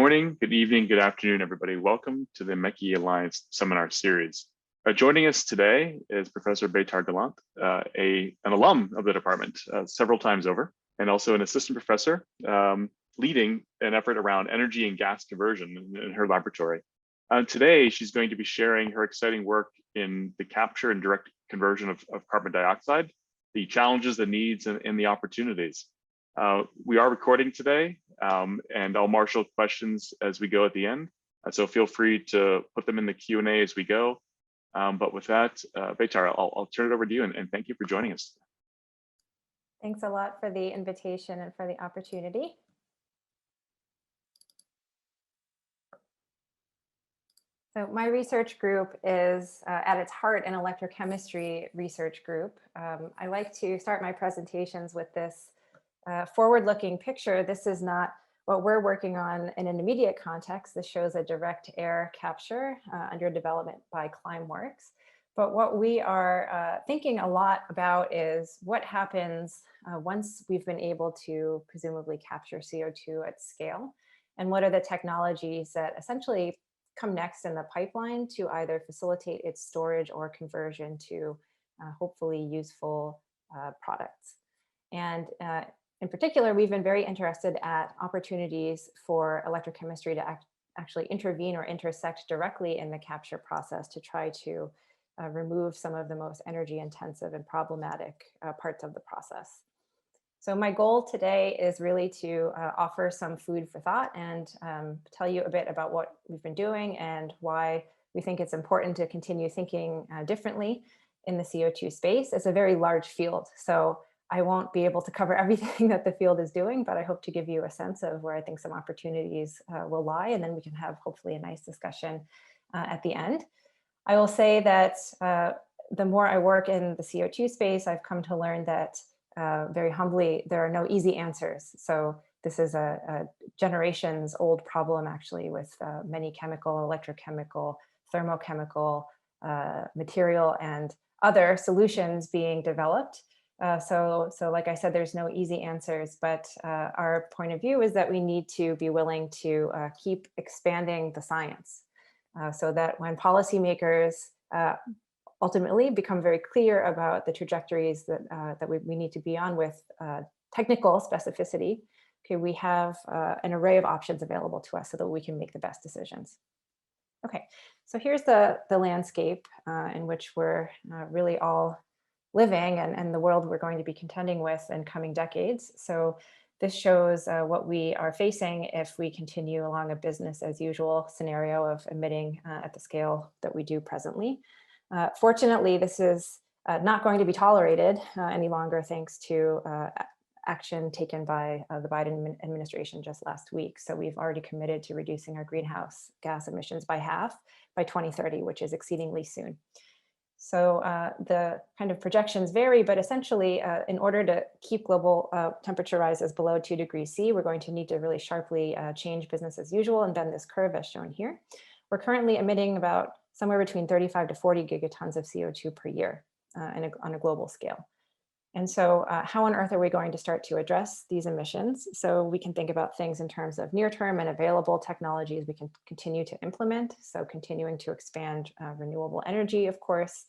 morning, good evening, good afternoon, everybody. Welcome to the MECI Alliance seminar series. Joining us today is Professor Beitar Galant, an alum of the department several times over, and also an assistant professor leading an effort around energy and gas conversion in her laboratory. Today, she's going to be sharing her exciting work in the capture and direct conversion of carbon dioxide, the challenges, the needs, and the opportunities. We are recording today, and I'll marshal questions as we go at the end. So feel free to put them in the Q&A as we go. But with that, Beitar, I'll turn it over to you, and thank you for joining us. Thanks a lot for the invitation and for the opportunity. So my research group is at its heart an electrochemistry research group. I like to start my presentations with this forward-looking picture. This is not what we're working on in an immediate context. This shows a direct air capture under development by Climeworks. But what we are thinking a lot about is what happens once we've been able to presumably capture CO2 at scale, and what are the technologies that essentially come next in the pipeline to either facilitate its storage or conversion to hopefully useful products. And in particular, we've been very interested at opportunities for electrochemistry to actually intervene or intersect directly in the capture process to try to remove some of the most energy intensive and problematic parts of the process. So my goal today is really to offer some food for thought and tell you a bit about what we've been doing and why we think it's important to continue thinking differently in the CO2 space. It's a very large field, so I won't be able to cover everything that the field is doing, but I hope to give you a sense of where I think some opportunities will lie, and then we can have hopefully a nice discussion at the end. I will say that the more I work in the CO2 space, I've come to learn that very humbly, there are no easy answers. So this is a generations old problem actually with many chemical, electrochemical, thermochemical material and other solutions being developed. So like I said, there's no easy answers, but our point of view is that we need to be willing to keep expanding the science so that when policymakers ultimately become very clear about the trajectories that we need to be on with technical specificity, okay, we have an array of options available to us so that we can make the best decisions. Okay, so here's the landscape in which we're really all living and the world we're going to be contending with in coming decades. So this shows what we are facing if we continue along a business as usual scenario of emitting at the scale that we do presently. Fortunately, this is not going to be tolerated any longer thanks to action taken by the Biden administration just last week. So we've already committed to reducing our greenhouse gas emissions by half by 2030, which is exceedingly soon. So the kind of projections vary, but essentially in order to keep global temperature rises below 2 degrees C, we're going to need to really sharply change business as usual and bend this curve as shown here. We're currently emitting about somewhere between 35 to 40 gigatons of CO2 per year on a global scale. And so how on earth are we going to start to address these emissions? So we can think about things in terms of near-term and available technologies we can continue to implement. So continuing to expand renewable energy, of course,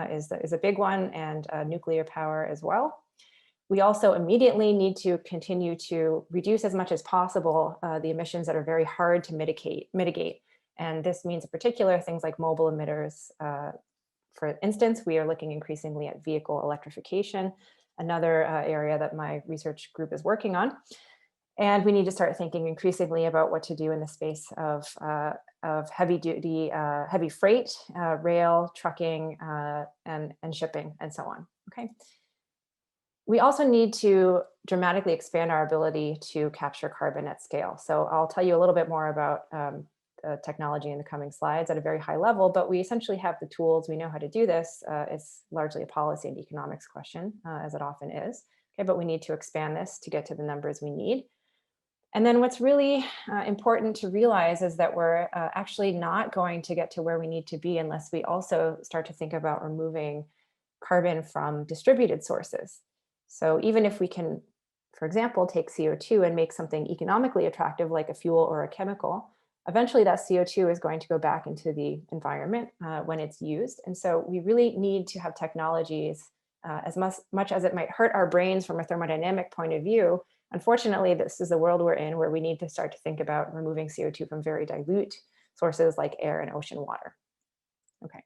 is a big one, and nuclear power as well. We also immediately need to continue to reduce as much as possible the emissions that are very hard to mitigate. And this means in particular things like mobile emitters. For instance, we are looking increasingly at vehicle electrification, another area that my research group is working on. And we need to start thinking increasingly about what to do in the space of heavy freight, rail, trucking, and shipping, and so on. Okay. We also need to dramatically expand our ability to capture carbon at scale. So I'll tell you a little bit more about technology in the coming slides at a very high level, but we essentially have the tools, we know how to do this. It's largely a policy and economics question, as it often is. Okay, but we need to expand this to get to the numbers we need. And then what's really important to realize is that we're actually not going to get to where we need to be unless we also start to think about removing carbon from distributed sources. So even if we can for example, take CO2 and make something economically attractive like a fuel or a chemical, eventually that CO2 is going to go back into the environment when it's used. And so we really need to have technologies, as much as it might hurt our brains from a thermodynamic point of view. Unfortunately, this is the world we're in, where we need to start to think about removing CO2 from very dilute sources like air and ocean water. Okay.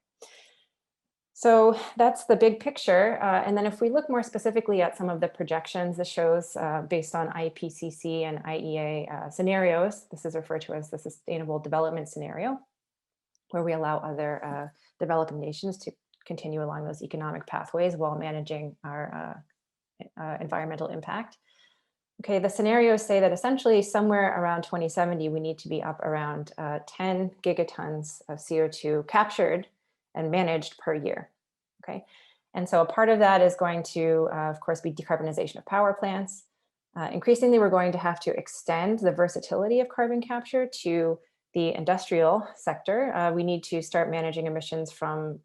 So that's the big picture. And then if we look more specifically at some of the projections, this shows based on IPCC and IEA scenarios, this is referred to as the Sustainable Development Scenario, where we allow other developing nations to continue along those economic pathways while managing our environmental impact. Okay, the scenarios say that essentially somewhere around 2070, we need to be up around 10 gigatons of CO2 captured and managed per year. Okay, and so a part of that is going to, of course, be decarbonization of power plants. Increasingly, we're going to have to extend the versatility of carbon capture to the industrial sector. We need to start managing emissions from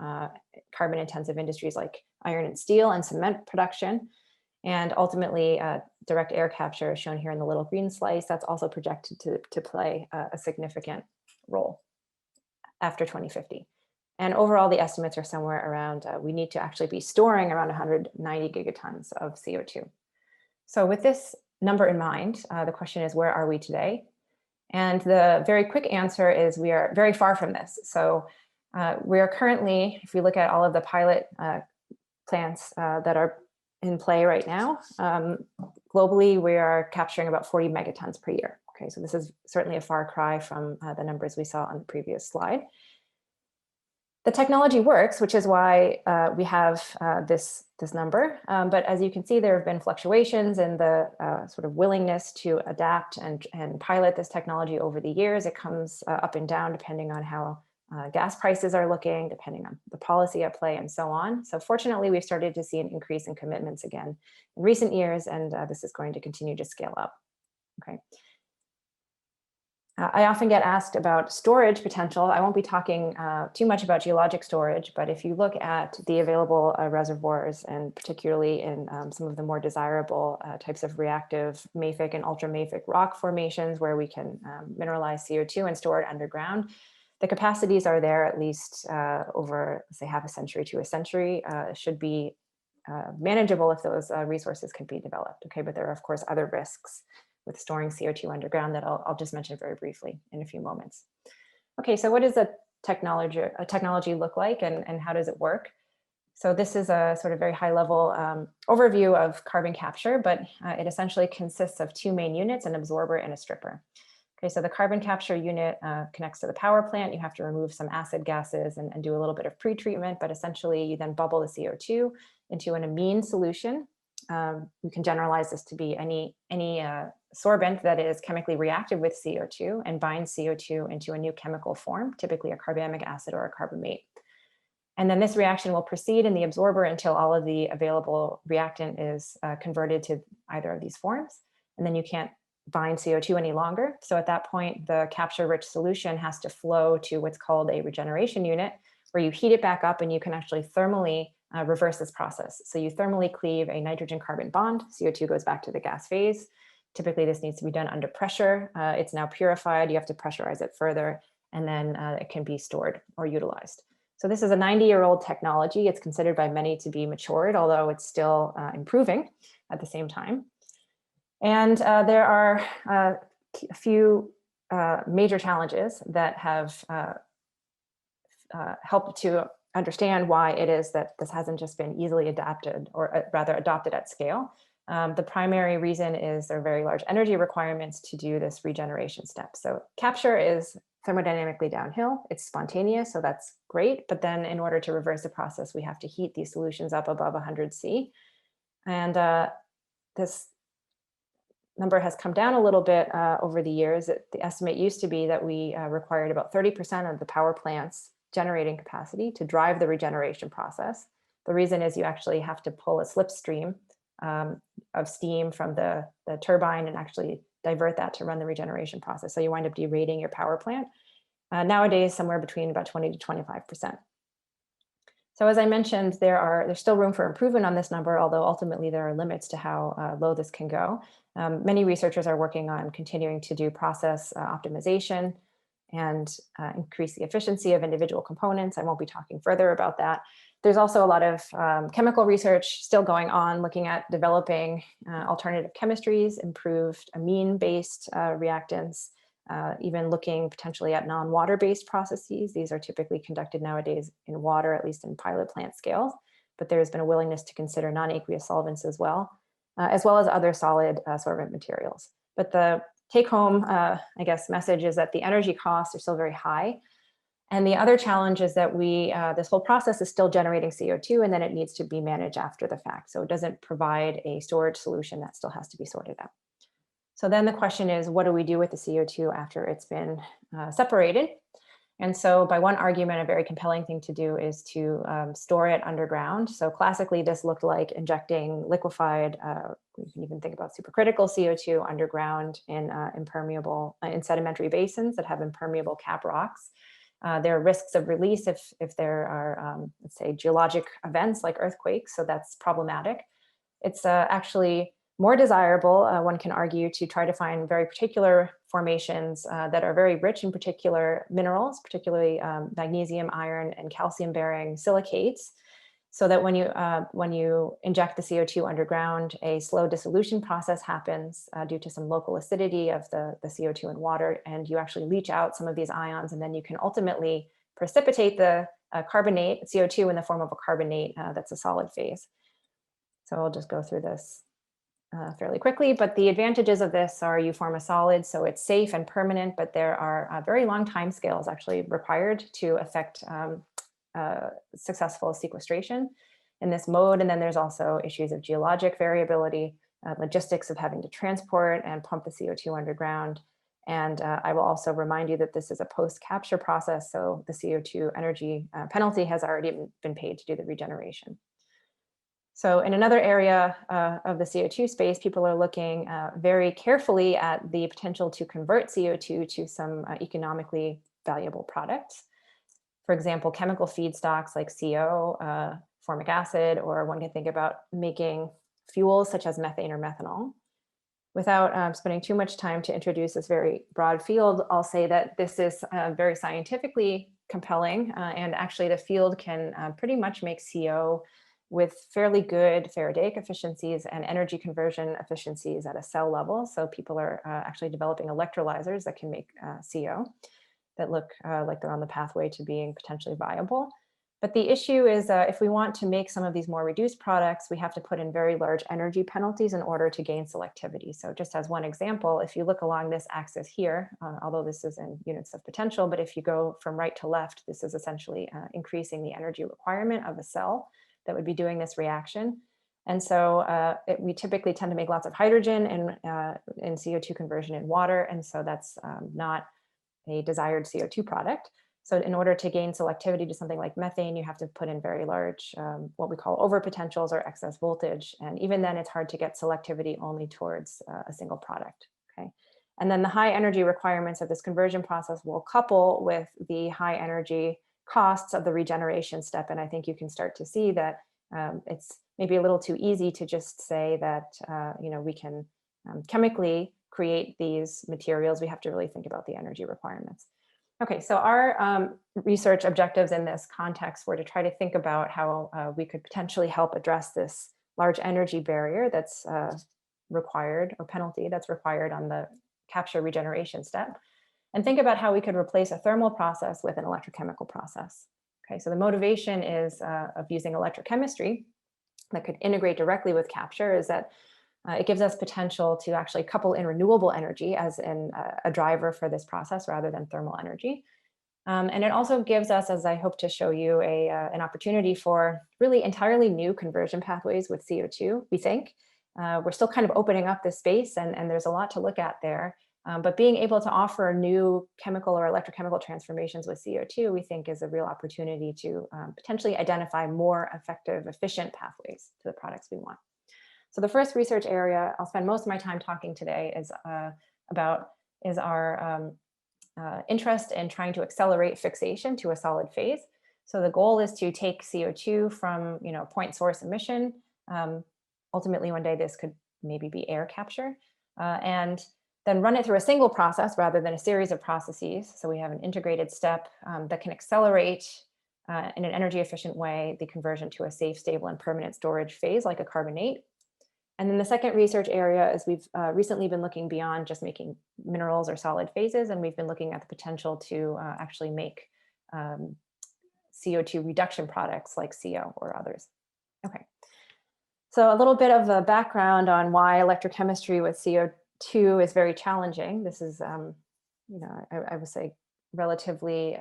carbon intensive industries like iron and steel and cement production. And ultimately, direct air capture, shown here in the little green slice, that's also projected to play a significant role after 2050. And overall, the estimates are somewhere around, we need to actually be storing around 190 gigatons of CO2. So with this number in mind, the question is, where are we today? And the very quick answer is we are very far from this. So we are currently, if we look at all of the pilot plants that are in play right now, globally, we are capturing about 40 megatons per year. Okay, so this is certainly a far cry from the numbers we saw on the previous slide. The technology works, which is why we have this number. But as you can see, there have been fluctuations in the sort of willingness to adapt and pilot this technology over the years. It comes up and down depending on how gas prices are looking, depending on the policy at play, and so on. So fortunately, we've started to see an increase in commitments again in recent years, and this is going to continue to scale up. Okay. I often get asked about storage potential. I won't be talking too much about geologic storage, but if you look at the available reservoirs, and particularly in some of the more desirable types of reactive mafic and ultramafic rock formations where we can mineralize CO2 and store it underground, the capacities are there at least over, say, half a century to a century. Should be manageable if those resources can be developed. Okay, but there are, of course, other risks with storing CO2 underground that I'll just mention very briefly in a few moments. Okay, so what does a technology look like, and how does it work? So this is a sort of very high level overview of carbon capture, but it essentially consists of two main units, an absorber and a stripper. Okay, so the carbon capture unit connects to the power plant. You have to remove some acid gases and do a little bit of pre-treatment, but essentially you then bubble the CO2 into an amine solution. We can generalize this to be any sorbent that is chemically reactive with CO2 and binds CO2 into a new chemical form, typically a carbamic acid or a carbamate. And then this reaction will proceed in the absorber until all of the available reactant is converted to either of these forms. And then you can't bind CO2 any longer. So at that point, the capture-rich solution has to flow to what's called a regeneration unit, where you heat it back up and you can actually thermally reverse this process. So you thermally cleave a nitrogen-carbon bond, CO2 goes back to the gas phase. Typically, this needs to be done under pressure. It's now purified, you have to pressurize it further, and then it can be stored or utilized. So this is a 90-year-old technology. It's considered by many to be matured, although it's still improving at the same time. And there are a few major challenges that have helped to understand why it is that this hasn't just been easily adapted, or rather adopted at scale. The primary reason is there are very large energy requirements to do this regeneration step. So capture is thermodynamically downhill. It's spontaneous, so that's great. But then in order to reverse the process, we have to heat these solutions up above 100 C. And this number has come down a little bit over the years. The estimate used to be that we required about 30% of the power plant's generating capacity to drive the regeneration process. The reason is you actually have to pull a slipstream of steam from the turbine and actually divert that to run the regeneration process. So you wind up derating your power plant. Nowadays, somewhere between about 20 to 25%. So as I mentioned, there's still room for improvement on this number, although ultimately there are limits to how low this can go. Many researchers are working on continuing to do process optimization and increase the efficiency of individual components. I won't be talking further about that. There's also a lot of chemical research still going on, looking at developing alternative chemistries, improved amine-based reactants, even looking potentially at non-water-based processes. These are typically conducted nowadays in water, at least in pilot plant scales, but there's been a willingness to consider non-aqueous solvents as well as other solid sorbent materials. But the take-home, I guess, message is that the energy costs are still very high. And the other challenge is that this whole process is still generating CO2, and then it needs to be managed after the fact. So it doesn't provide a storage solution that still has to be sorted out. So then the question is, what do we do with the CO2 after it's been separated? And so by one argument, a very compelling thing to do is to store it underground. So classically, this looked like injecting liquefied, you can even think about supercritical CO2 underground in in sedimentary basins that have impermeable cap rocks. There are risks of release if there are, let's say, geologic events like earthquakes, so that's problematic. It's actually more desirable, one can argue, to try to find very particular formations that are very rich in particular minerals, particularly magnesium, iron, and calcium-bearing silicates, so that when you inject the CO2 underground, a slow dissolution process happens due to some local acidity of the CO2 in water, and you actually leach out some of these ions, and then you can ultimately precipitate the carbonate, CO2, in the form of a carbonate that's a solid phase. So I'll just go through this fairly quickly, but the advantages of this are you form a solid, so it's safe and permanent, but there are very long time scales actually required to affect successful sequestration in this mode. And then there's also issues of geologic variability, logistics of having to transport and pump the CO2 underground. And I will also remind you that this is a post-capture process, so the CO2 energy penalty has already been paid to do the regeneration. So in another area of the CO2 space, people are looking very carefully at the potential to convert CO2 to some economically valuable products. For example, chemical feedstocks like CO, formic acid, or one can think about making fuels such as methane or methanol. Without spending too much time to introduce this very broad field, I'll say that this is very scientifically compelling, and actually the field can pretty much make CO with fairly good Faradaic efficiencies and energy conversion efficiencies at a cell level. So people are actually developing electrolyzers that can make CO that look like they're on the pathway to being potentially viable. But the issue is if we want to make some of these more reduced products, we have to put in very large energy penalties in order to gain selectivity. So just as one example, if you look along this axis here, although this is in units of potential, but if you go from right to left, this is essentially increasing the energy requirement of a cell that would be doing this reaction. And so we typically tend to make lots of hydrogen in CO2 conversion in water. And so that's not a desired CO2 product. So in order to gain selectivity to something like methane, you have to put in very large, what we call overpotentials or excess voltage. And even then it's hard to get selectivity only towards a single product, okay? And then the high energy requirements of this conversion process will couple with the high energy costs of the regeneration step. And I think you can start to see that it's maybe a little too easy to just say that we can chemically create these materials. We have to really think about the energy requirements. Okay, so our research objectives in this context were to try to think about how we could potentially help address this large energy barrier that's required, or penalty that's required on the capture regeneration step, and think about how we could replace a thermal process with an electrochemical process. Okay, so the motivation is of using electrochemistry that could integrate directly with capture is that it gives us potential to actually couple in renewable energy as in a driver for this process rather than thermal energy. And it also gives us, as I hope to show you, an opportunity for really entirely new conversion pathways with CO2, we think. We're still kind of opening up this space and there's a lot to look at there. But being able to offer new chemical or electrochemical transformations with CO2, we think is a real opportunity to potentially identify more effective, efficient pathways to the products we want. So the first research area I'll spend most of my time talking today is our interest in trying to accelerate fixation to a solid phase. So the goal is to take CO2 from, point source emission. Ultimately, one day this could maybe be air capture, and then run it through a single process rather than a series of processes. So we have an integrated step that can accelerate in an energy efficient way the conversion to a safe, stable, and permanent storage phase like a carbonate. And then the second research area is we've recently been looking beyond just making minerals or solid phases, and we've been looking at the potential to actually make CO2 reduction products like CO or others. Okay, so a little bit of a background on why electrochemistry with CO2 is very challenging. This is, I would say relatively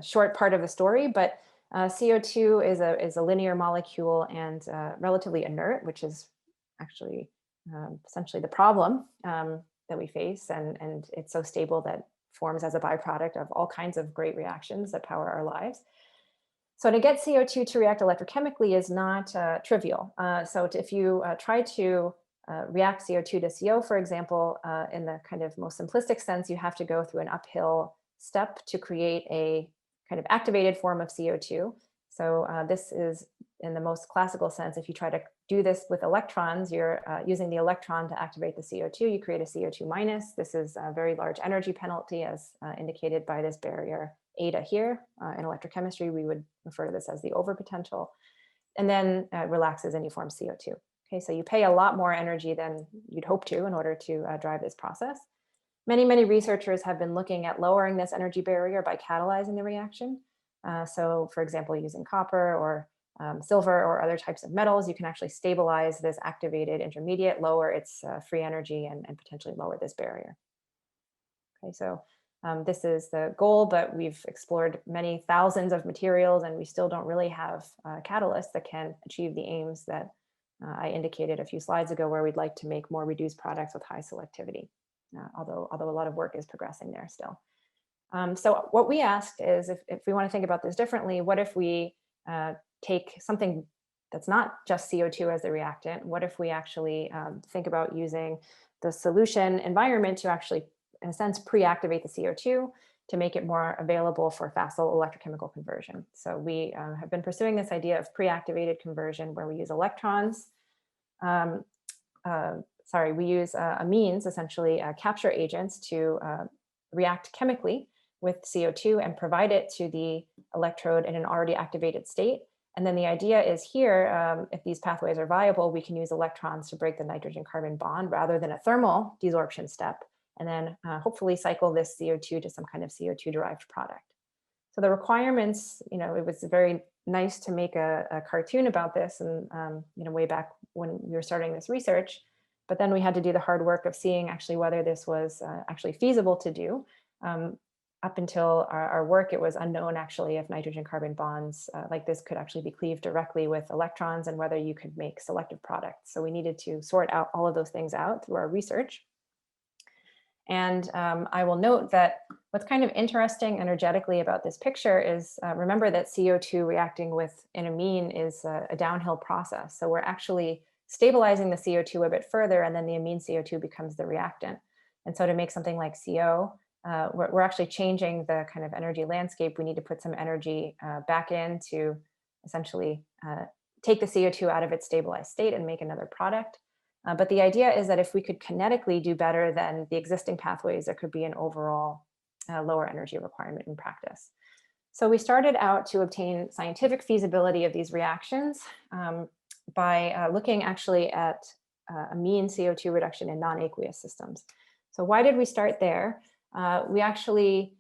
short part of the story, but CO2 is a linear molecule and relatively inert, which is actually essentially the problem that we face. And it's so stable that forms as a byproduct of all kinds of great reactions that power our lives. So to get CO2 to react electrochemically is not trivial. If you try to react CO2 to CO, for example, in the kind of most simplistic sense, you have to go through an uphill step to create a kind of activated form of CO2. So this is in the most classical sense. If you try to do this with electrons, you're using the electron to activate the CO2, you create a CO2 minus. This is a very large energy penalty as indicated by this barrier eta here. In electrochemistry, we would refer to this as the overpotential, and then relaxes and you form CO2. Okay, so you pay a lot more energy than you'd hope to in order to drive this process. Many researchers have been looking at lowering this energy barrier by catalyzing the reaction. So for example, using copper or silver or other types of metals, you can actually stabilize this activated intermediate, lower its free energy, and potentially lower this barrier. Okay, so this is the goal, but we've explored many thousands of materials and we still don't really have catalysts that can achieve the aims that I indicated a few slides ago, where we'd like to make more reduced products with high selectivity. Although a lot of work is progressing there still. So what we asked is, if we want to think about this differently, what if we take something that's not just CO2 as the reactant? What if we actually think about using the solution environment to actually, in a sense, pre-activate the CO2 to make it more available for facile electrochemical conversion? So we have been pursuing this idea of pre-activated conversion, where we use electrons. We use amines, essentially capture agents, to react chemically with CO2 and provide it to the electrode in an already activated state. And then the idea is here, if these pathways are viable, we can use electrons to break the nitrogen-carbon bond rather than a thermal desorption step, and then hopefully cycle this CO2 to some kind of CO2-derived product. So the requirements, it was very nice to make a cartoon about this, and way back when we were starting this research. But then we had to do the hard work of seeing actually whether this was actually feasible to do. Up until our work, it was unknown actually if nitrogen-carbon bonds like this could actually be cleaved directly with electrons, and whether you could make selective products. So we needed to sort out all of those things out through our research. And I will note that what's kind of interesting energetically about this picture is, remember that CO2 reacting with an amine is a downhill process. So we're actually stabilizing the CO2 a bit further, and then the amine CO2 becomes the reactant. And so to make something like CO, we're actually changing the kind of energy landscape. We need to put some energy back in to essentially take the CO2 out of its stabilized state and make another product. But the idea is that if we could kinetically do better than the existing pathways, there could be an overall lower energy requirement in practice. So we started out to obtain scientific feasibility of these reactions by looking actually at amine CO2 reduction in non-aqueous systems. So why did we start there? We actually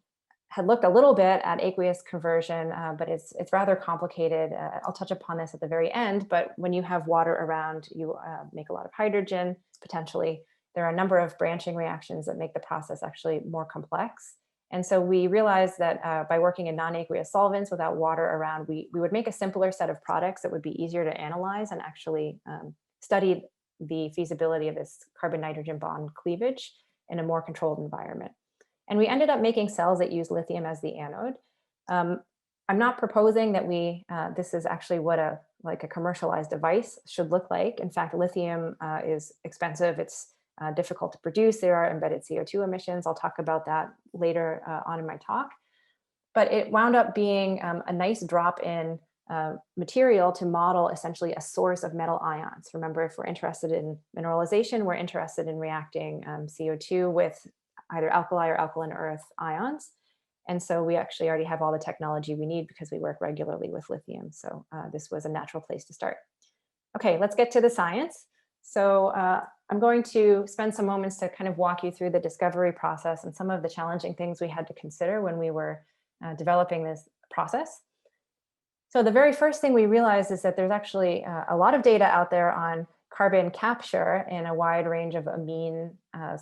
had looked a little bit at aqueous conversion, but it's rather complicated. I'll touch upon this at the very end, but when you have water around, you make a lot of hydrogen, potentially. There are a number of branching reactions that make the process actually more complex. And so we realized that by working in non-aqueous solvents without water around, we would make a simpler set of products that would be easier to analyze and actually study the feasibility of this carbon-nitrogen bond cleavage in a more controlled environment. And we ended up making cells that use lithium as the anode. I'm not proposing that this is actually what a commercialized device should look like. In fact, lithium is expensive. It's difficult to produce. There are embedded CO2 emissions. I'll talk about that later on in my talk. but it wound up being a nice drop in material to model essentially a source of metal ions. Remember, if we're interested in mineralization, we're interested in reacting CO2 with either alkali or alkaline earth ions. And so we actually already have all the technology we need because we work regularly with lithium. So this was a natural place to start. Okay, let's get to the science. So I'm going to spend some moments to kind of walk you through the discovery process and some of the challenging things we had to consider when we were developing this process. So the very first thing we realized is that there's actually a lot of data out there on carbon capture in a wide range of amine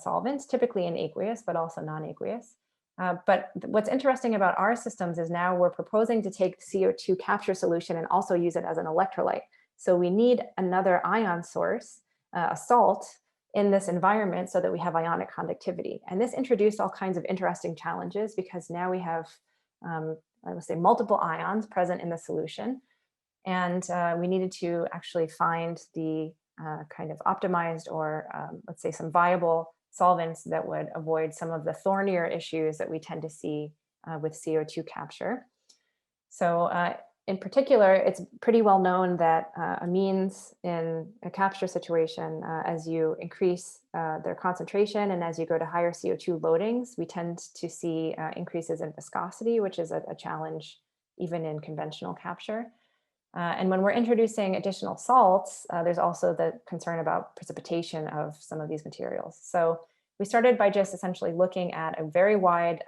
solvents, typically in aqueous, but also non-aqueous. But what's interesting about our systems is now we're proposing to take CO2 capture solution and also use it as an electrolyte. So we need another ion source, a salt, in this environment so that we have ionic conductivity. And this introduced all kinds of interesting challenges because now we have, I would say, multiple ions present in the solution. And we needed to actually find the kind of optimized or let's say some viable solvents that would avoid some of the thornier issues that we tend to see with CO2 capture. So in particular, it's pretty well known that amines in a capture situation, as you increase their concentration and as you go to higher CO2 loadings, we tend to see increases in viscosity, which is a challenge even in conventional capture. And when we're introducing additional salts, there's also the concern about precipitation of some of these materials. So we started by just essentially looking at a very wide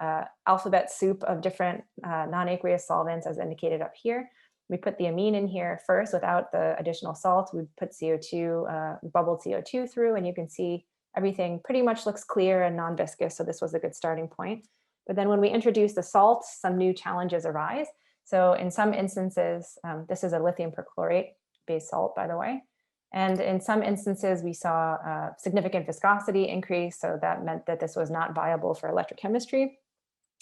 alphabet soup of different non-aqueous solvents as indicated up here. We put the amine in here first without the additional salt. We put CO2, bubbled CO2 through, and you can see everything pretty much looks clear and non-viscous. So this was a good starting point. But then when we introduce the salts, some new challenges arise. So in some instances, this is a lithium perchlorate based salt, by the way. And in some instances, we saw significant viscosity increase. So that meant that this was not viable for electrochemistry.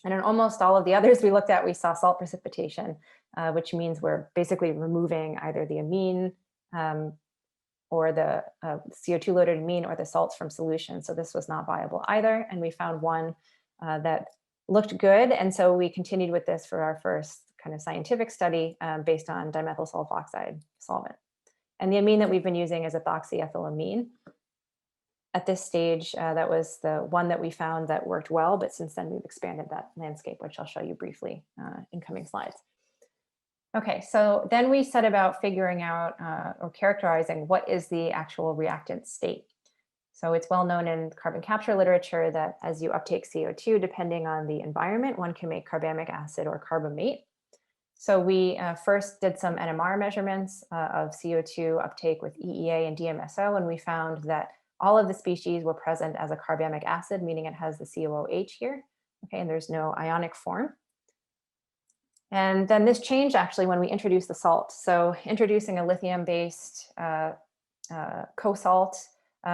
And in almost all of the others we looked at, we saw salt precipitation, which means we're basically removing either the amine or the CO2 loaded amine or the salts from solution. So this was not viable either. And we found one that looked good. And so we continued with this for our first kind of scientific study based on dimethyl sulfoxide solvent. And the amine that we've been using is ethoxyethylamine. At this stage, that was the one that we found that worked well, but since then we've expanded that landscape, which I'll show you briefly in coming slides. Okay, so then we set about figuring out or characterizing what is the actual reactant state. So it's well known in carbon capture literature that as you uptake CO2, depending on the environment, one can make carbamic acid or carbamate. So we first did some NMR measurements of CO2 uptake with EEA and DMSO, and we found that all of the species were present as a carbamic acid, meaning it has the COOH here, okay, and there's no ionic form. And then this changed actually when we introduced the salt. So introducing a lithium-based co-salt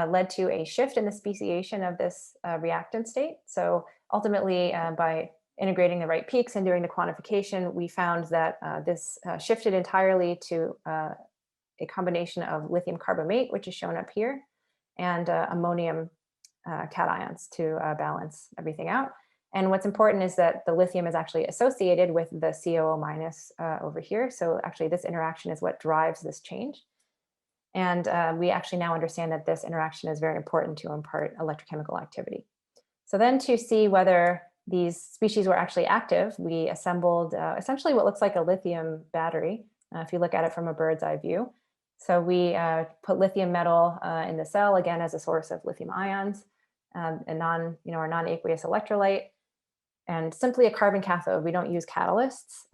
led to a shift in the speciation of this reactant state. So ultimately, by integrating the right peaks and doing the quantification, we found that this shifted entirely to a combination of lithium carbamate, which is shown up here, and ammonium cations to balance everything out. And what's important is that the lithium is actually associated with the COO minus over here. So actually this interaction is what drives this change. And we actually now understand that this interaction is very important to impart electrochemical activity. So then to see whether these species were actually active, we assembled essentially what looks like a lithium battery, if you look at it from a bird's eye view. So we put lithium metal in the cell, again, as a source of lithium ions, our non-aqueous electrolyte, and simply a carbon cathode. We don't use catalysts.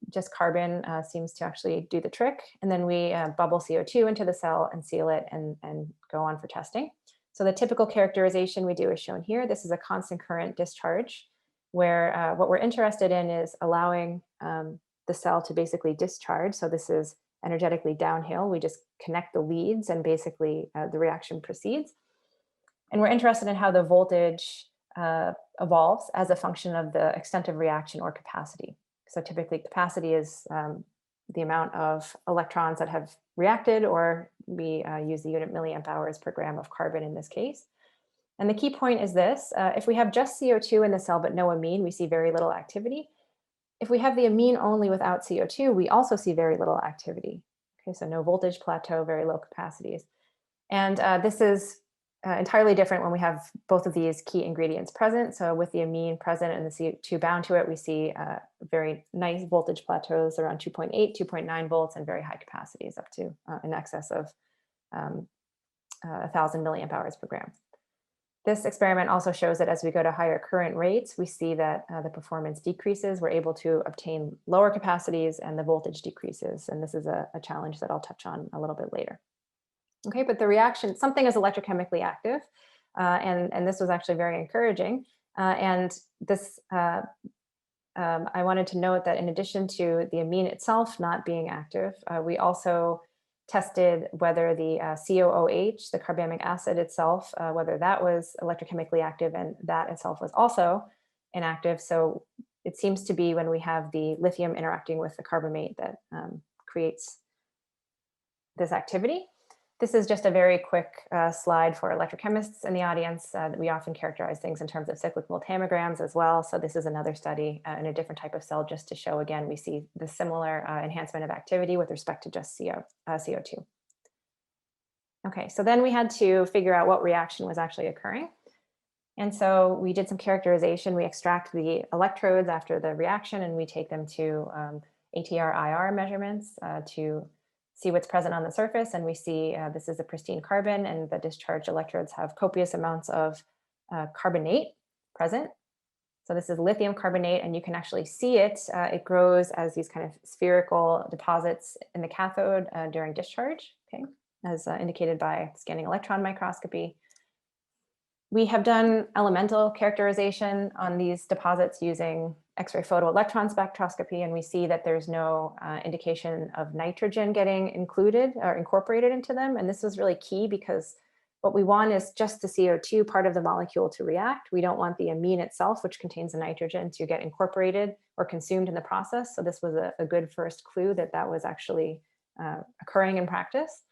Just carbon seems to actually do the trick. And then we bubble CO2 into the cell and seal it and go on for testing. So the typical characterization we do is shown here. This is a constant current discharge where what we're interested in is allowing the cell to basically discharge. So this is energetically downhill. We just connect the leads and basically the reaction proceeds. And we're interested in how the voltage evolves as a function of the extent of reaction or capacity. So typically capacity is the amount of electrons that have reacted, or we use the unit milliamp hours per gram of carbon in this case. And the key point is this: if we have just CO2 in the cell but no amine, we see very little activity. If we have the amine only without CO2, we also see very little activity. Okay, so no voltage plateau, very low capacities. And this is entirely different when we have both of these key ingredients present. So with the amine present and the CO2 bound to it, we see very nice voltage plateaus around 2.8, 2.9 volts, and very high capacities up to in excess of 1,000 milliamp hours per gram. This experiment also shows that as we go to higher current rates, we see that the performance decreases. We're able to obtain lower capacities and the voltage decreases. And this is a challenge that I'll touch on a little bit later. Okay, but the reaction, something is electrochemically active, and this was actually very encouraging. And this, I wanted to note that in addition to the amine itself not being active, we also tested whether the COOH, the carbamic acid itself, whether that was electrochemically active, and that itself was also inactive. So it seems to be when we have the lithium interacting with the carbamate that creates this activity. This is just a very quick slide for electrochemists in the audience. We often characterize things in terms of cyclic voltammograms as well. So this is another study in a different type of cell, just to show, again, we see the similar enhancement of activity with respect to just CO2. Okay, so then we had to figure out what reaction was actually occurring. And so we did some characterization. We extract the electrodes after the reaction, and we take them to ATR-IR measurements to see what's present on the surface. And we see this is a pristine carbon, and the discharged electrodes have copious amounts of carbonate present. So this is lithium carbonate, and you can actually see it. It grows as these kind of spherical deposits in the cathode during discharge, okay, as indicated by scanning electron microscopy. We have done elemental characterization on these deposits using X-ray photoelectron spectroscopy, and we see that there's no indication of nitrogen getting included or incorporated into them. And this was really key because what we want is just the CO2 part of the molecule to react. We don't want the amine itself, which contains the nitrogen, to get incorporated or consumed in the process. So this was a good first clue that that was actually occurring in practice.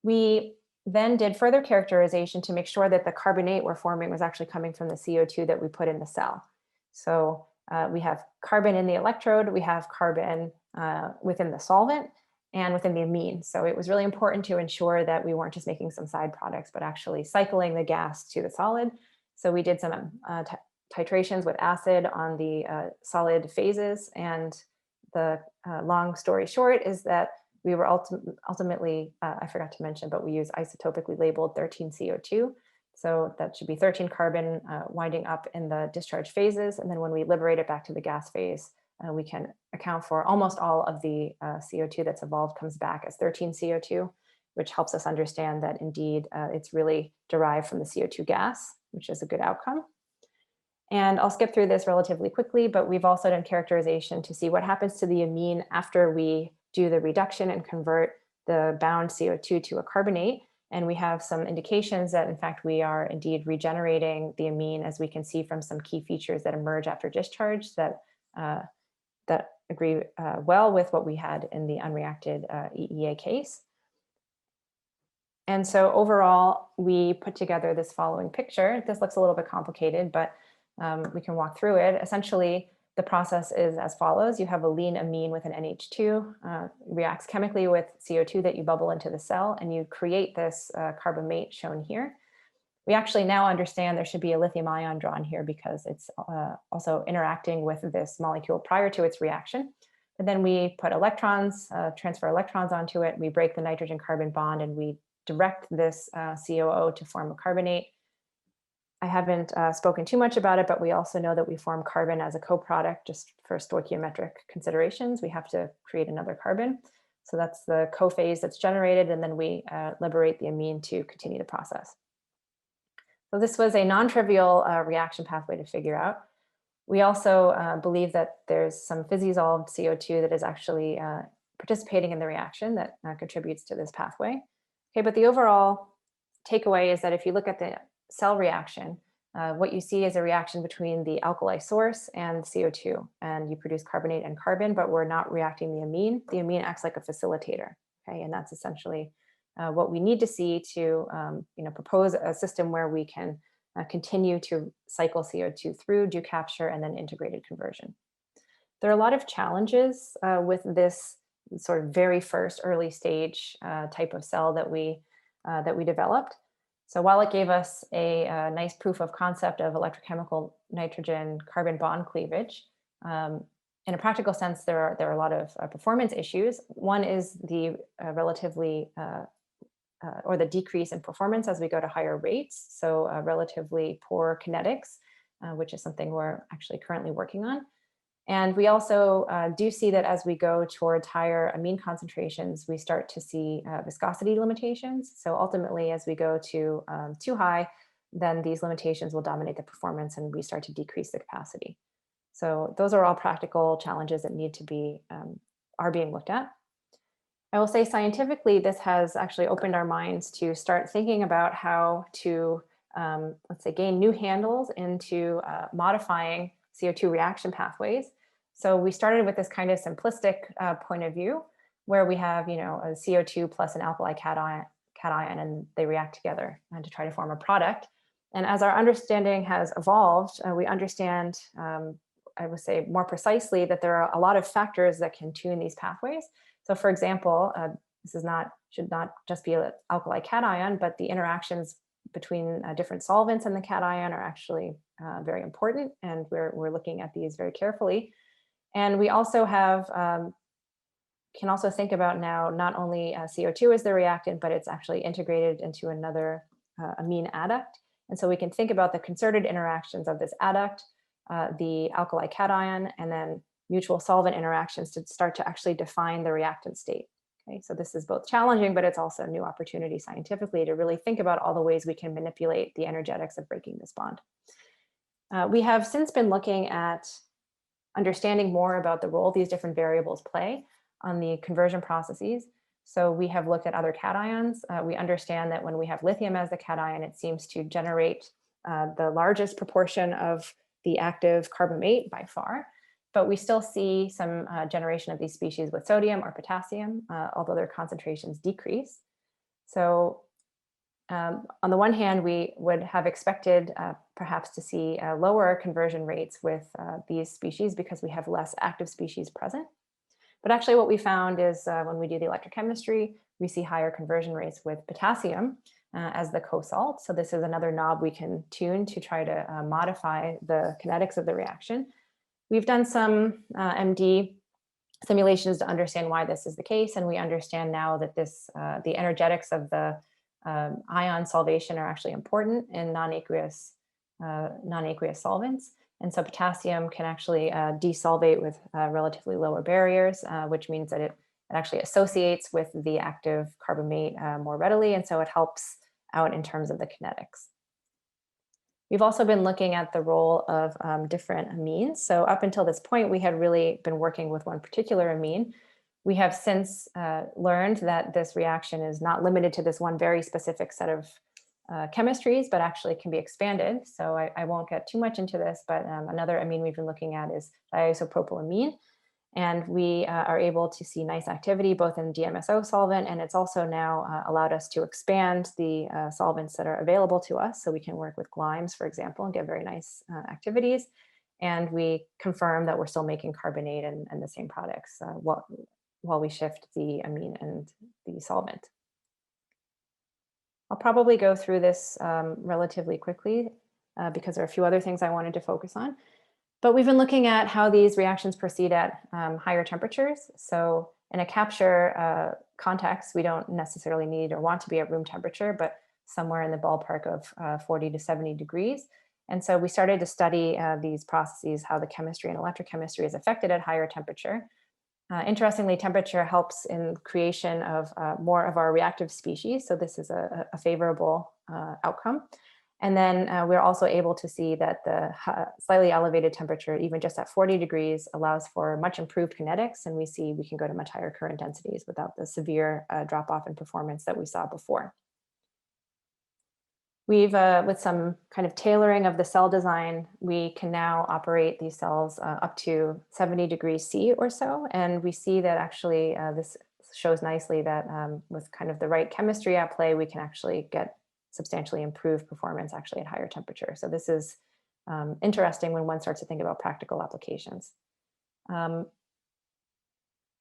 We then did further characterization to make sure that the carbonate we're forming was actually coming from the CO2 that we put in the cell. So we have carbon in the electrode, we have carbon within the solvent and within the amine. So it was really important to ensure that we weren't just making some side products, but actually cycling the gas to the solid. So we did some titrations with acid on the solid phases. And the long story short is that we were ultimately, I forgot to mention, but we use isotopically labeled 13CO2. So that should be 13 carbon winding up in the discharge phases. And then when we liberate it back to the gas phase, we can account for almost all of the CO2 that's evolved comes back as 13 CO2, which helps us understand that indeed it's really derived from the CO2 gas, which is a good outcome. And I'll skip through this relatively quickly, but we've also done characterization to see what happens to the amine after we do the reduction and convert the bound CO2 to a carbonate. And we have some indications that, in fact, we are indeed regenerating the amine, as we can see from some key features that emerge after discharge that, that agree well with what we had in the unreacted EEA case. And so overall, we put together this following picture. This looks a little bit complicated, but we can walk through it. Essentially, the process is as follows. You have a lean amine with an NH2, reacts chemically with CO2 that you bubble into the cell, and you create this carbamate shown here. We actually now understand there should be a lithium ion drawn here because it's also interacting with this molecule prior to its reaction. But then we put electrons, transfer electrons onto it. We break the nitrogen carbon bond, and we direct this COO to form a carbonate. I haven't spoken too much about it, but we also know that we form carbon as a coproduct just for stoichiometric considerations. We have to create another carbon. So that's the cophase that's generated, and then we liberate the amine to continue the process. So this was a non-trivial reaction pathway to figure out. We also believe that there's some physisolved CO2 that is actually participating in the reaction that contributes to this pathway. Okay, but the overall takeaway is that if you look at the cell reaction, what you see is a reaction between the alkali source and CO2, and you produce carbonate and carbon, but we're not reacting the amine. The amine acts like a facilitator, okay, and that's essentially what we need to see to propose a system where we can continue to cycle CO2 through, do capture, and then integrated conversion. There are a lot of challenges with this sort of very first early stage type of cell that we developed. So while it gave us a nice proof of concept of electrochemical nitrogen carbon bond cleavage, um, in a practical sense, there are a lot of performance issues. One is the relatively or the decrease in performance as we go to higher rates. So relatively poor kinetics, which is something we're actually currently working on. And we also do see that as we go towards higher amine concentrations, we start to see viscosity limitations. So ultimately, as we go to too high, then these limitations will dominate the performance and we start to decrease the capacity. So those are all practical challenges that need to be, are being looked at. I will say scientifically, this has actually opened our minds to start thinking about how to, let's say, gain new handles into modifying CO2 reaction pathways. So we started with this kind of simplistic point of view where we have, you know, a CO2 plus an alkali cation and they react together to try to form a product. And as our understanding has evolved, we understand, I would say more precisely, that there are a lot of factors that can tune these pathways. So for example, this is not, should not just be an alkali cation, but the interactions between different solvents and the cation are actually very important. And we're looking at these very carefully. And we also have, can also think about now, not only CO2 as the reactant, but it's actually integrated into another amine adduct. And so we can think about the concerted interactions of this adduct, the alkali cation, and then mutual solvent interactions to start to actually define the reactant state. Okay, so this is both challenging, but it's also a new opportunity scientifically to really think about all the ways we can manipulate the energetics of breaking this bond. We have since been looking at understanding more about the role these different variables play on the conversion processes. So we have looked at other cations. We understand that when we have lithium as the cation, it seems to generate the largest proportion of the active carbamate by far. But we still see some generation of these species with sodium or potassium, although their concentrations decrease. So on the one hand, we would have expected perhaps to see lower conversion rates with these species because we have less active species present. But actually what we found is when we do the electrochemistry, we see higher conversion rates with potassium as the co-salt. So this is another knob we can tune to try to modify the kinetics of the reaction. We've done some MD simulations to understand why this is the case. And we understand now that this, the energetics of the ion solvation are actually important in non-aqueous solvents. And so potassium can actually desolvate with relatively lower barriers, which means that it actually associates with the active carbamate more readily. And so it helps out in terms of the kinetics. We've also been looking at the role of different amines. So up until this point, we had really been working with one particular amine. We have since learned that this reaction is not limited to this one very specific set of chemistries, but actually can be expanded. So I won't get too much into this, but another amine we've been looking at is diisopropylamine. And we are able to see nice activity both in DMSO solvent, and it's also now allowed us to expand the solvents that are available to us. So we can work with Glimes, for example, and get very nice activities. And we confirm that we're still making carbonate and the same products while we shift the amine and the solvent. I'll probably go through this relatively quickly because there are a few other things I wanted to focus on. But we've been looking at how these reactions proceed at higher temperatures. So in a capture context, we don't necessarily need or want to be at room temperature, but somewhere in the ballpark of 40 to 70 degrees. And so we started to study these processes, how the chemistry and electrochemistry is affected at higher temperature. Interestingly, temperature helps in creation of more of our reactive species. So this is a favorable outcome. And then we're also able to see that the slightly elevated temperature, even just at 40 degrees, allows for much improved kinetics. And we see we can go to much higher current densities without the severe drop off in performance that we saw before. We've, with some kind of tailoring of the cell design, we can now operate these cells up to 70 degrees C or so. And we see that actually this shows nicely that with kind of the right chemistry at play, we can actually get substantially improved performance actually at higher temperature. So this is interesting when one starts to think about practical applications.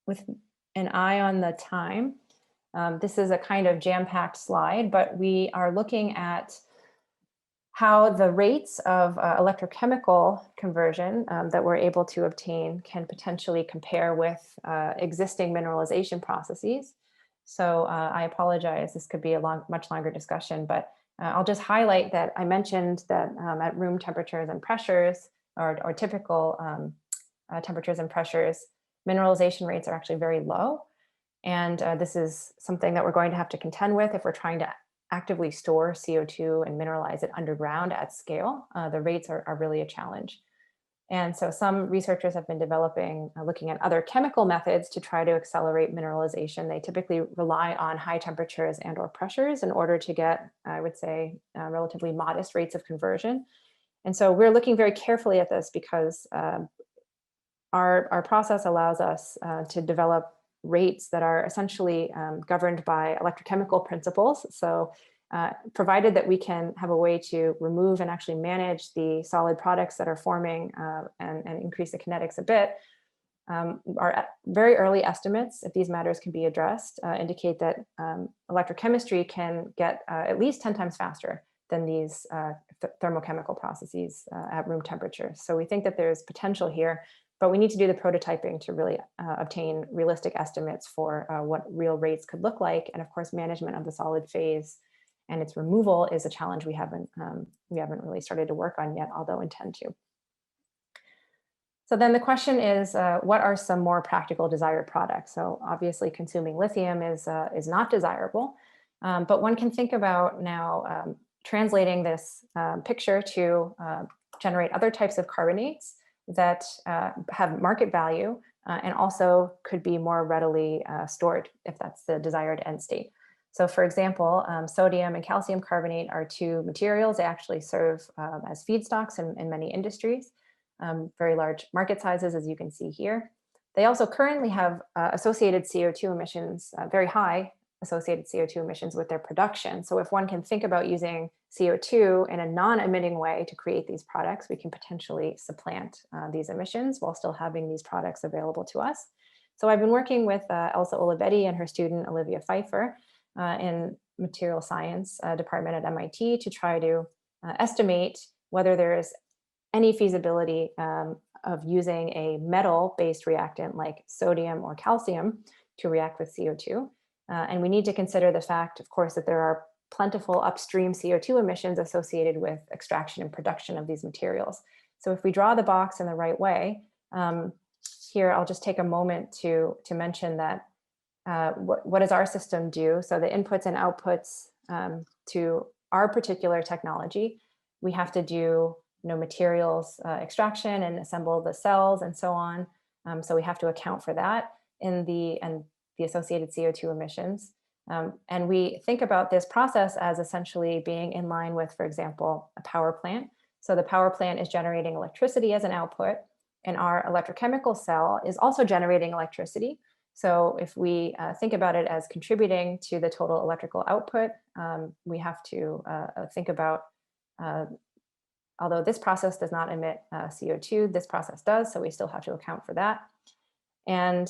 With an eye on the time, this is a kind of jam-packed slide, but we are looking at how the rates of electrochemical conversion that we're able to obtain can potentially compare with existing mineralization processes. So I apologize, this could be a much longer discussion, but I'll just highlight that I mentioned that at room temperatures and pressures, or typical temperatures and pressures, mineralization rates are actually very low. And this is something that we're going to have to contend with if we're trying to actively store CO2 and mineralize it underground at scale. The rates are really a challenge. And so some researchers have been developing, looking at other chemical methods to try to accelerate mineralization. They typically rely on high temperatures and or pressures in order to get, I would say, relatively modest rates of conversion. And so we're looking very carefully at this because our process allows us to develop rates that are essentially governed by electrochemical principles. So provided that we can have a way to remove and actually manage the solid products that are forming and increase the kinetics a bit, our very early estimates, if these matters can be addressed, indicate that electrochemistry can get at least 10 times faster than these thermochemical processes at room temperature. So we think that there's potential here, but we need to do the prototyping to really obtain realistic estimates for what real rates could look like. And of course, management of the solid phase and its removal is a challenge we haven't really started to work on yet, although intend to. So then the question is, what are some more practical desired products? So obviously consuming lithium is not desirable, but one can think about now translating this picture to generate other types of carbonates that have market value and also could be more readily stored if that's the desired end state. So for example, sodium and calcium carbonate are two materials. They actually serve as feedstocks in many industries, very large market sizes, as you can see here. They also currently have associated CO2 emissions, very high associated CO2 emissions with their production. So if one can think about using CO2 in a non-emitting way to create these products, we can potentially supplant these emissions while still having these products available to us. So I've been working with Elsa Olivetti and her student Olivia Pfeiffer in material science department at MIT to try to estimate whether there is any feasibility of using a metal-based reactant like sodium or calcium to react with CO2. And we need to consider the fact, of course, that there are plentiful upstream CO2 emissions associated with extraction and production of these materials. So if we draw the box in the right way, here I'll just take a moment to mention that what does our system do? So the inputs and outputs to our particular technology, we have to do materials extraction and assemble the cells and so on. So we have to account for that in the associated CO2 emissions. And we think about this process as essentially being in line with, for example, a power plant. So the power plant is generating electricity as an output, and our electrochemical cell is also generating electricity. So if we think about it as contributing to the total electrical output, we have to think about, although this process does not emit CO2, this process does, so we still have to account for that. And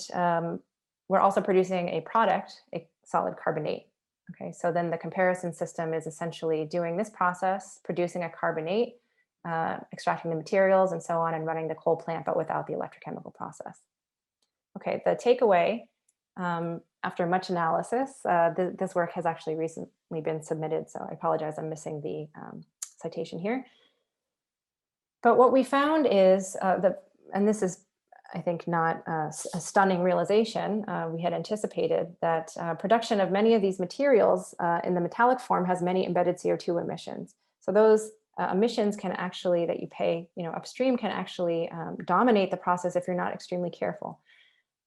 we're also producing a product, a solid carbonate. Okay, so then the comparison system is essentially doing this process, producing a carbonate, extracting the materials and so on, and running the coal plant, but without the electrochemical process. Okay, the takeaway, after much analysis, this work has actually recently been submitted, so I apologize, I'm missing the citation here. But what we found is, and this is, I think, not a stunning realization. We had anticipated that production of many of these materials in the metallic form has many embedded CO2 emissions. So those emissions can actually, that you pay upstream, can actually dominate the process if you're not extremely careful.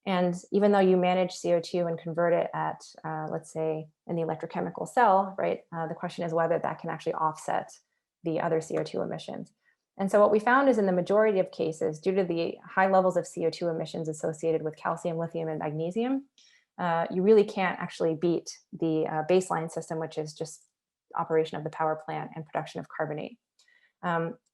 And even though you manage CO2 and convert it at, let's say, in the electrochemical cell, right, the question is whether that can actually offset the other CO2 emissions. And so what we found is in the majority of cases, due to the high levels of CO2 emissions associated with calcium, lithium, and magnesium, you really can't actually beat the baseline system, which is just operation of the power plant and production of carbonate.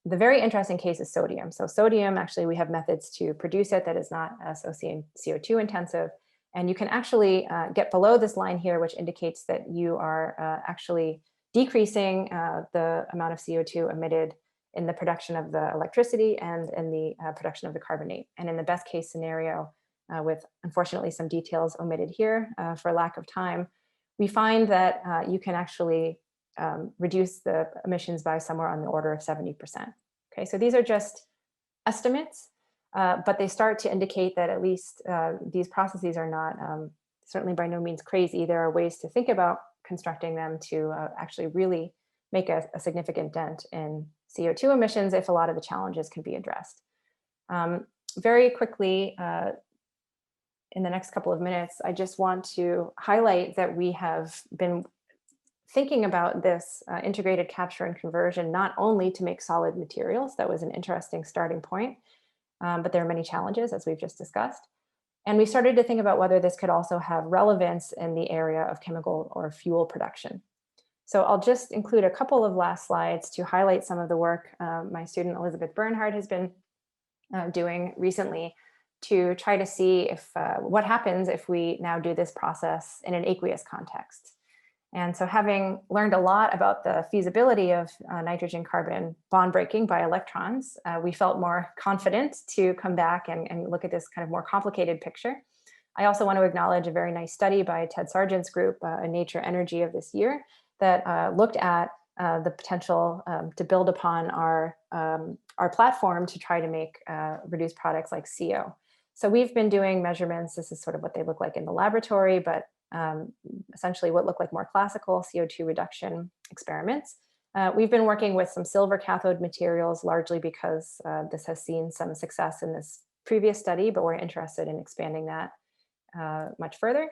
the very interesting case is sodium. So sodium, actually, we have methods to produce it that is not CO2 intensive. And you can actually get below this line here, which indicates that you are actually decreasing the amount of CO2 emitted in the production of the electricity and in the production of the carbonate. And in the best case scenario, with unfortunately some details omitted here for lack of time, we find that you can actually reduce the emissions by somewhere on the order of 70%. Okay, so these are just estimates, but they start to indicate that at least these processes are not certainly by no means crazy. There are ways to think about constructing them to actually really make a significant dent in CO2 emissions if a lot of the challenges can be addressed. Very quickly, in the next couple of minutes, I just want to highlight that we have been thinking about this integrated capture and conversion not only to make solid materials. That was an interesting starting point, but there are many challenges, as we've just discussed. And we started to think about whether this could also have relevance in the area of chemical or fuel production. So I'll just include a couple of last slides to highlight some of the work my student Elizabeth Bernhard has been doing recently to try to see if what happens if we now do this process in an aqueous context. And so having learned a lot about the feasibility of nitrogen carbon bond breaking by electrons, we felt more confident to come back and look at this kind of more complicated picture. I also want to acknowledge a very nice study by Ted Sargent's group in Nature Energy of this year that looked at the potential to build upon our platform to try to make reduced products like CO. So we've been doing measurements. This is sort of what they look like in the laboratory, but essentially what look like more classical CO2 reduction experiments. We've been working with some silver cathode materials, largely because this has seen some success in this previous study, but we're interested in expanding that much further.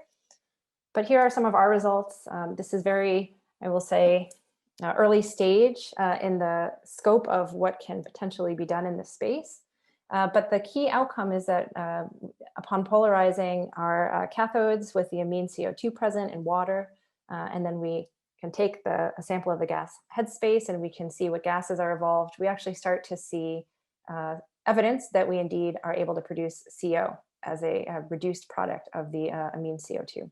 But here are some of our results. This is very, I will say, early stage in the scope of what can potentially be done in this space. But the key outcome is that upon polarizing our cathodes with the amine CO2 present in water, and then we can take a sample of the gas headspace and we can see what gases are evolved, we actually start to see evidence that we indeed are able to produce CO as a reduced product of the amine CO2.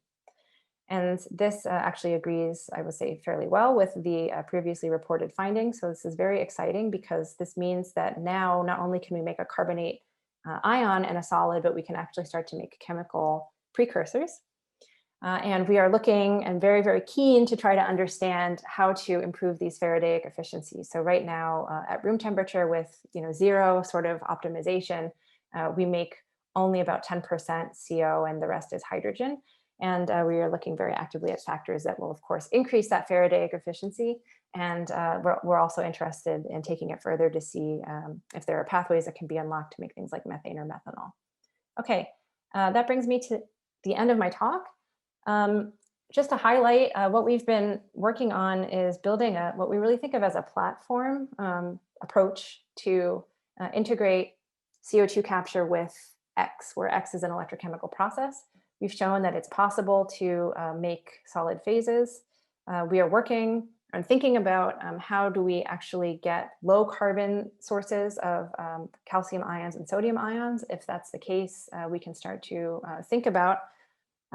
And this actually agrees, I would say, fairly well with the previously reported findings. So this is very exciting because this means that now not only can we make a carbonate ion and a solid, but we can actually start to make chemical precursors. And we are looking and very, very keen to try to understand how to improve these Faradaic efficiencies. So right now at room temperature with zero sort of optimization, we make only about 10% CO and the rest is hydrogen. And we are looking very actively at factors that will, of course, increase that Faradaic efficiency. And we're also interested in taking it further to see if there are pathways that can be unlocked to make things like methane or methanol. Okay, that brings me to the end of my talk. Just to highlight, what we've been working on is building what we really think of as a platform approach to integrate CO2 capture with X, where X is an electrochemical process. We've shown that it's possible to make solid phases. We are working on thinking about how do we actually get low carbon sources of calcium ions and sodium ions. If that's the case, we can start to think about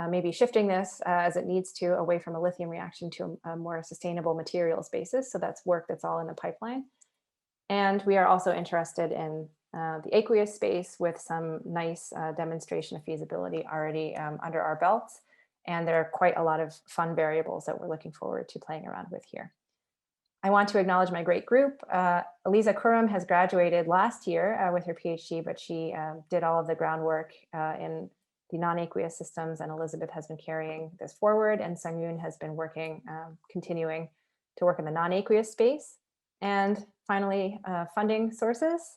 maybe shifting this as it needs to away from a lithium reaction to a more sustainable materials basis. So that's work that's all in the pipeline. And we are also interested in the aqueous space with some nice demonstration of feasibility already under our belts. And there are quite a lot of fun variables that we're looking forward to playing around with here. I want to acknowledge my great group. Eliza Kurum has graduated last year with her PhD, but she did all of the groundwork in the non-aqueous systems, and Elizabeth has been carrying this forward, and Sung-Yoon has been working, continuing to work in the non-aqueous space. And finally, funding sources.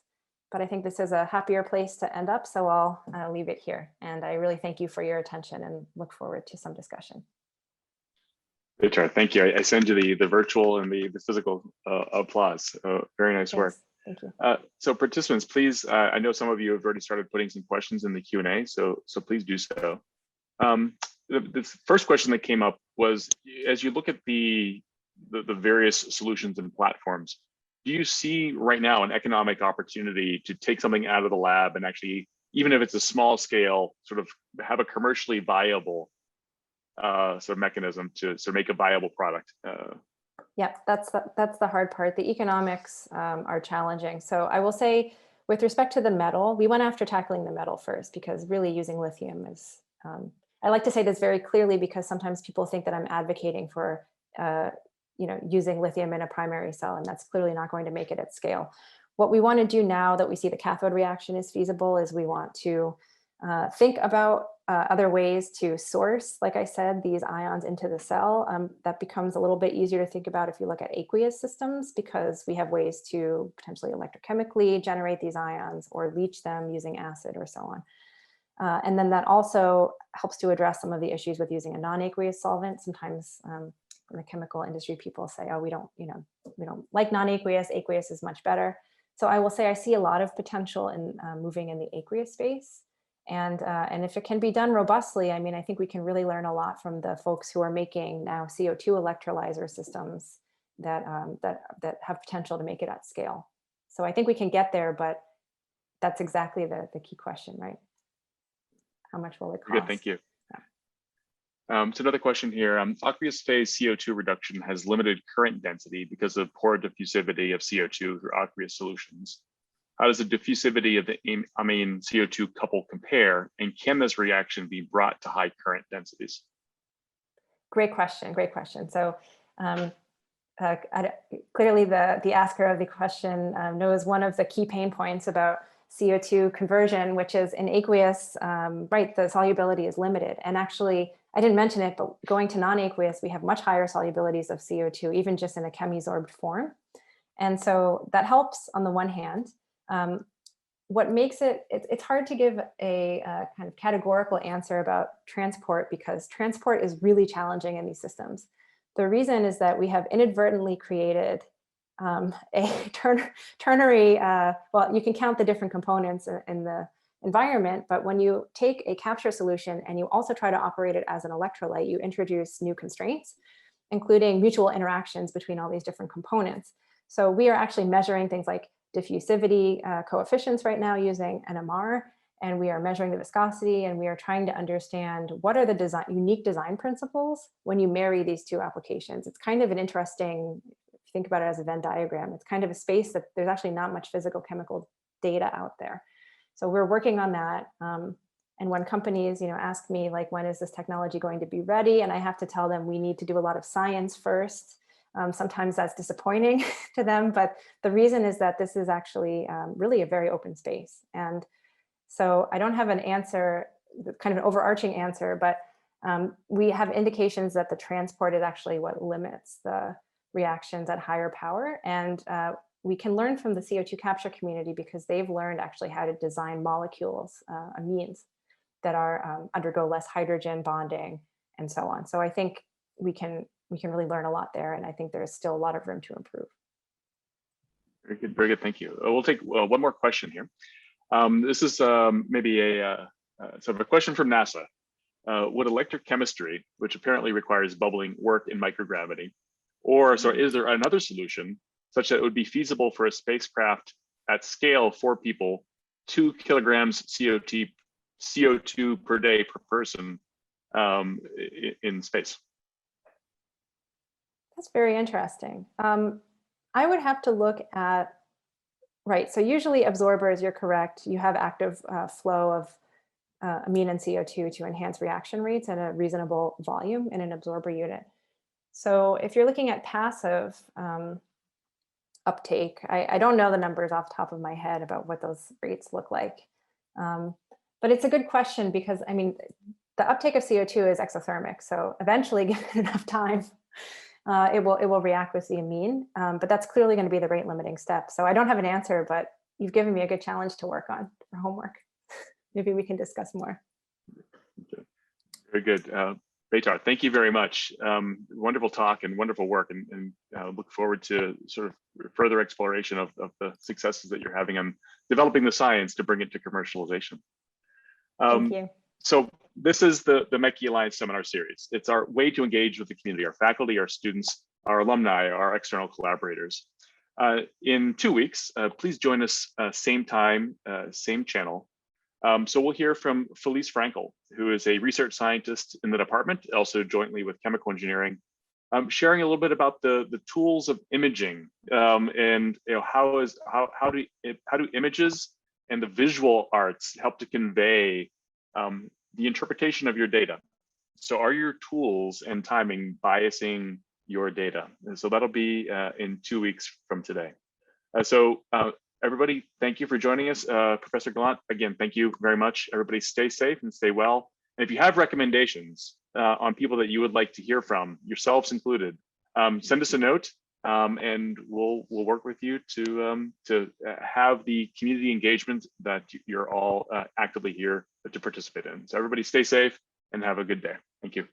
But I think this is a happier place to end up, so I'll leave it here. And I really thank you for your attention and look forward to some discussion. Victor, thank you. I send you the virtual and the physical applause. Very nice work. Thank you. So participants, please, I know some of you have already started putting some questions in the Q&A, so please do so. The first question that came up was, as you look at the various solutions and platforms, do you see right now an economic opportunity to take something out of the lab and actually, even if it's a small scale, sort of have a commercially viable sort of mechanism to sort of make a viable product? Yeah, that's the hard part. The economics are challenging. So I will say, with respect to the metal, we went after tackling the metal first because really using lithium is, I like to say this very clearly because sometimes people think that I'm advocating for using lithium in a primary cell, and that's clearly not going to make it at scale. What we want to do now that we see the cathode reaction is feasible is we want to think about other ways to source, like I said, these ions into the cell. That becomes a little bit easier to think about if you look at aqueous systems, because we have ways to potentially electrochemically generate these ions or leach them using acid or so on. And then that also helps to address some of the issues with using a non-aqueous solvent. Sometimes in the chemical industry, people say, oh, we don't like non-aqueous, aqueous is much better. So I will say I see a lot of potential in moving in the aqueous space. And if it can be done robustly, I mean, I think we can really learn a lot from the folks who are making now CO2 electrolyzer systems that have potential to make it at scale. So I think we can get there, but that's exactly the key question, right? How much will it cost? Good, thank you. So another question here, aqueous phase CO2 reduction has limited current density because of poor diffusivity of CO2 through aqueous solutions. How does the diffusivity of the amine CO2 couple compare, and can this reaction be brought to high current densities? Great question, great question. So clearly the asker of the question knows one of the key pain points about CO2 conversion, which is in aqueous, right, the solubility is limited. And actually, I didn't mention it, but going to non-aqueous, we have much higher solubilities of CO2, even just in a chemisorbed form. And so that helps on the one hand. What makes it's hard to give a kind of categorical answer about transport, because transport is really challenging in these systems. The reason is that we have inadvertently created a ternary, well, you can count the different components in the environment, but when you take a capture solution and you also try to operate it as an electrolyte, you introduce new constraints, including mutual interactions between all these different components. So we are actually measuring things like diffusivity coefficients right now using NMR, and we are measuring the viscosity, and we are trying to understand what are the unique design principles when you marry these two applications. It's kind of an interesting, if you think about it as a Venn diagram, it's kind of a space that there's actually not much physical chemical data out there. So we're working on that. And when companies, ask me like, when is this technology going to be ready? And I have to tell them we need to do a lot of science first. Sometimes that's disappointing to them, but the reason is that this is actually really a very open space. And so I don't have an answer, kind of an overarching answer, but we have indications that the transport is actually what limits the reactions at higher power. And we can learn from the CO2 capture community because they've learned actually how to design molecules, amines that are undergo less hydrogen bonding and so on. So I think we can really learn a lot there, and I think there's still a lot of room to improve. Very good, very good. Thank you. We'll take one more question here. This is maybe a sort of a question from NASA. Would electrochemistry, which apparently requires bubbling, work in microgravity? Or so is there another solution such that it would be feasible for a spacecraft at scale for people, 2 kilograms CO2 per day per person in space? That's very interesting. I would have to look at, right, so usually absorbers, you're correct, you have active flow of amine and CO2 to enhance reaction rates at a reasonable volume in an absorber unit. So if you're looking at passive uptake, I don't know the numbers off the top of my head about what those rates look like. But it's a good question because, I mean, the uptake of CO2 is exothermic. So eventually, given enough time, it will react with the amine. But that's clearly going to be the rate limiting step. So I don't have an answer, but you've given me a good challenge to work on for homework. Maybe we can discuss more. Very good. Beitar, thank you very much. Wonderful talk and wonderful work, and look forward to sort of further exploration of the successes that you're having on developing the science to bring it to commercialization. Thank you. So this is the MECI Alliance Seminar Series. It's our way to engage with the community, our faculty, our students, our alumni, our external collaborators. In 2 weeks, please join us same time, same channel. So we'll hear from Felice Frankel, who is a research scientist in the department, also jointly with chemical engineering, sharing a little bit about the tools of imaging, and how do images and the visual arts help to convey the interpretation of your data. So are your tools and timing biasing your data? And so that'll be in 2 weeks from today. Everybody, thank you for joining us. Professor Gallant, again, thank you very much. Everybody stay safe and stay well. And if you have recommendations on people that you would like to hear from, yourselves included, send us a note, and we'll work with you to have the community engagement that you're all actively here to participate in. So everybody stay safe and have a good day. Thank you.